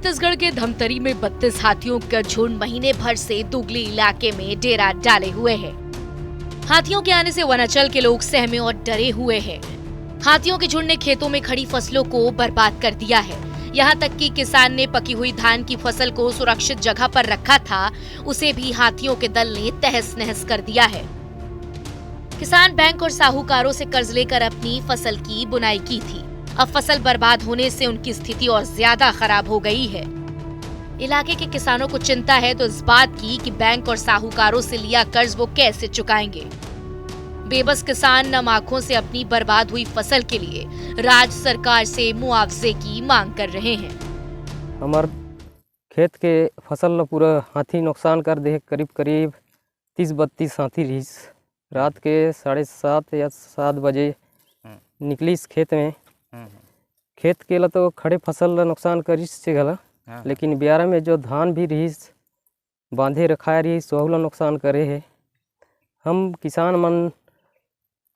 छत्तीसगढ़ के धमतरी में 32 हाथियों का झुंड महीने भर से दुगली इलाके में डेरा डाले हुए है। हाथियों के आने से वनांचल के लोग सहमे और डरे हुए हैं। हाथियों के झुंड ने खेतों में खड़ी फसलों को बर्बाद कर दिया है। यहाँ तक कि किसान ने पकी हुई धान की फसल को सुरक्षित जगह पर रखा था, उसे भी हाथियों के दल ने तहस नहस कर दिया है। किसान बैंक और साहूकारों से कर्ज लेकर अपनी फसल की बुनाई की थी। अब फसल बर्बाद होने से उनकी स्थिति और ज्यादा खराब हो गई है। इलाके के किसानों को चिंता है तो इस बात की कि बैंक और साहूकारों से लिया कर्ज वो कैसे चुकाएंगे। बेबस किसान नम आंखों से अपनी बर्बाद हुई फसल के लिए राज्य सरकार से मुआवजे की मांग कर रहे हैं। हमार खेत के फसल ल पूरा हाथी नुकसान कर दे। करीब करीब 30-32 हाथी रही। रात के 7:30 या 7 बजे निकली इस खेत में। खेत के ला तो खड़े फसल ला नुकसान करिस से गला, लेकिन ब्यारा में जो धान भी रही बांधे रखाए रही सोहू ला नुकसान करे है। हम किसान मन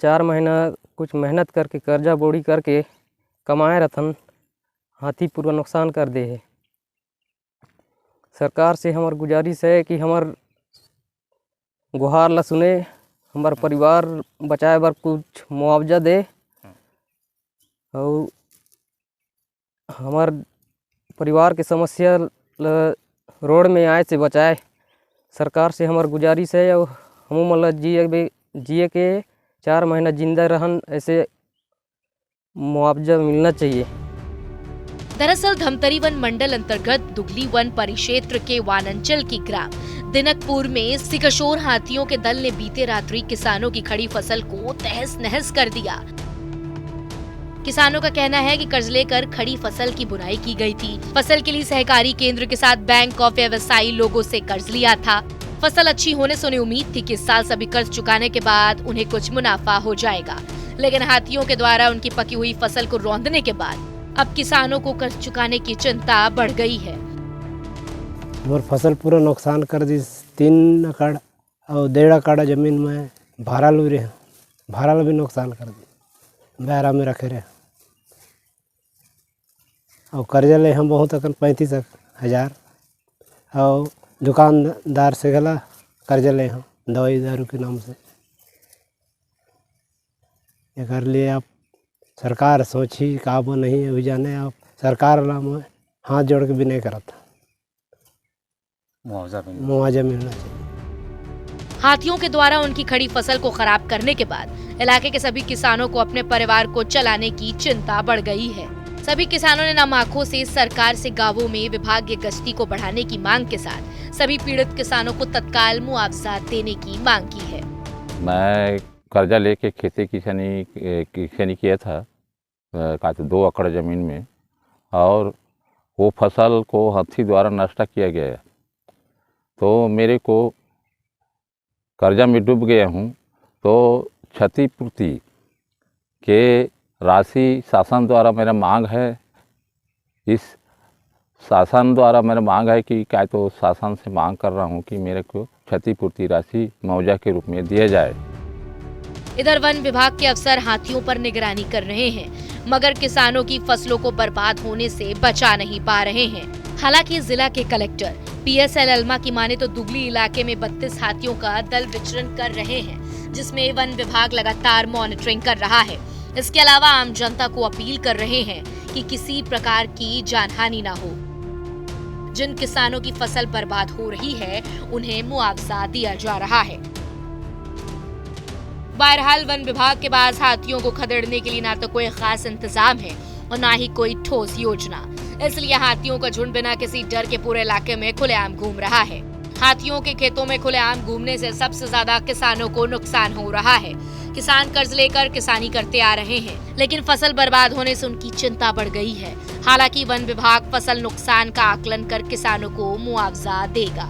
4 महीना कुछ मेहनत करके कर्जा बोड़ी करके कमाए रथन, हाथी पूरा नुकसान कर दे है। सरकार से हमार गुजारिश है कि हमार गुहार ला सुने, हमार परिवार बचाए बर कुछ मुआवजा दे और हमार परिवार के समस्या रोड में आए से बचाए। सरकार से हमार गुजारिश है और हम मतलब जिए के 4 महीना जिंदा रहन, ऐसे मुआवजा मिलना चाहिए। दरअसल धमतरी वन मंडल अंतर्गत दुगली वन परिक्षेत्र के वानंचल की ग्राम दिनकपुर में सिकशोर हाथियों के दल ने बीते रात्रि किसानों की खड़ी फसल को तहस नहस कर दिया। किसानों का कहना है कि कर्ज लेकर खड़ी फसल की बुनाई की गई थी। फसल के लिए सहकारी केंद्र के साथ बैंक और व्यवसायी लोगों से कर्ज लिया था। फसल अच्छी होने से उन्हें उम्मीद थी कि इस साल सभी कर्ज चुकाने के बाद उन्हें कुछ मुनाफा हो जाएगा, लेकिन हाथियों के द्वारा उनकी पकी हुई फसल को रौंदने के बाद अब किसानों को कर्ज चुकाने की चिंता बढ़ गई है। मोर फसल पूरा नुकसान कर दी। 3 एकड़ और 1.5 एकड़ जमीन में भारल रहे, भारल भी नुकसान कर दी। बैरा में रखे रहे और कर्जा ले हम बहुत 35,000 और दुकानदार से गला कर्जा ले हम दवाई दारू के नाम से। ये कर लिए आप सरकार सोची काबू नहीं अभी जाने, आप सरकार ला में हाथ जोड़ के भी नहीं करा था। मुआवजा मिलना चाहिए। हाथियों के द्वारा उनकी खड़ी फसल को खराब करने के बाद इलाके के सभी किसानों को अपने परिवार को चलाने की चिंता बढ़ गई है। सभी किसानों ने नम आंखों से सरकार से गांवों में विभागीय गश्ती को बढ़ाने की मांग के साथ सभी पीड़ित किसानों को तत्काल मुआवजा देने की मांग की है। मैं कर्जा लेके खेती किसानी किया था 2 एकड़ जमीन में, और वो फसल को हाथी द्वारा नष्ट किया गया, तो मेरे को कर्जा में डूब गया हूँ। तो क्षतिपूर्ति के राशि शासन द्वारा मेरा मांग है। इस शासन द्वारा मेरा मांग है कि क्या, तो शासन से मांग कर रहा हूँ कि मेरे को क्षतिपूर्ति राशि मुआवजा के रूप में दिया जाए। इधर वन विभाग के अफसर हाथियों पर निगरानी कर रहे हैं, मगर किसानों की फसलों को बर्बाद होने से बचा नहीं पा रहे हैं। हालांकि जिला के कलेक्टर PSL अलमा की माने तो दुगली इलाके में 32 हाथियों का दल विचरण कर रहे हैं, जिसमें वन विभाग लगातार मॉनिटरिंग कर रहा है। इसके अलावा आम जनता को अपील कर रहे हैं कि किसी प्रकार की जानहानि न हो। जिन किसानों की फसल बर्बाद हो रही है उन्हें मुआवजा दिया जा रहा है। बहरहाल वन विभाग के पास हाथियों को खदेड़ने के लिए ना तो कोई खास इंतजाम है और ना ही कोई ठोस योजना, इसलिए हाथियों का झुंड बिना किसी डर के पूरे इलाके में खुलेआम घूम रहा है। हाथियों के खेतों में खुलेआम घूमने से सबसे ज्यादा किसानों को नुकसान हो रहा है। किसान कर्ज लेकर किसानी करते आ रहे हैं, लेकिन फसल बर्बाद होने से उनकी चिंता बढ़ गई है। हालांकि वन विभाग फसल नुकसान का आकलन कर किसानों को मुआवजा देगा।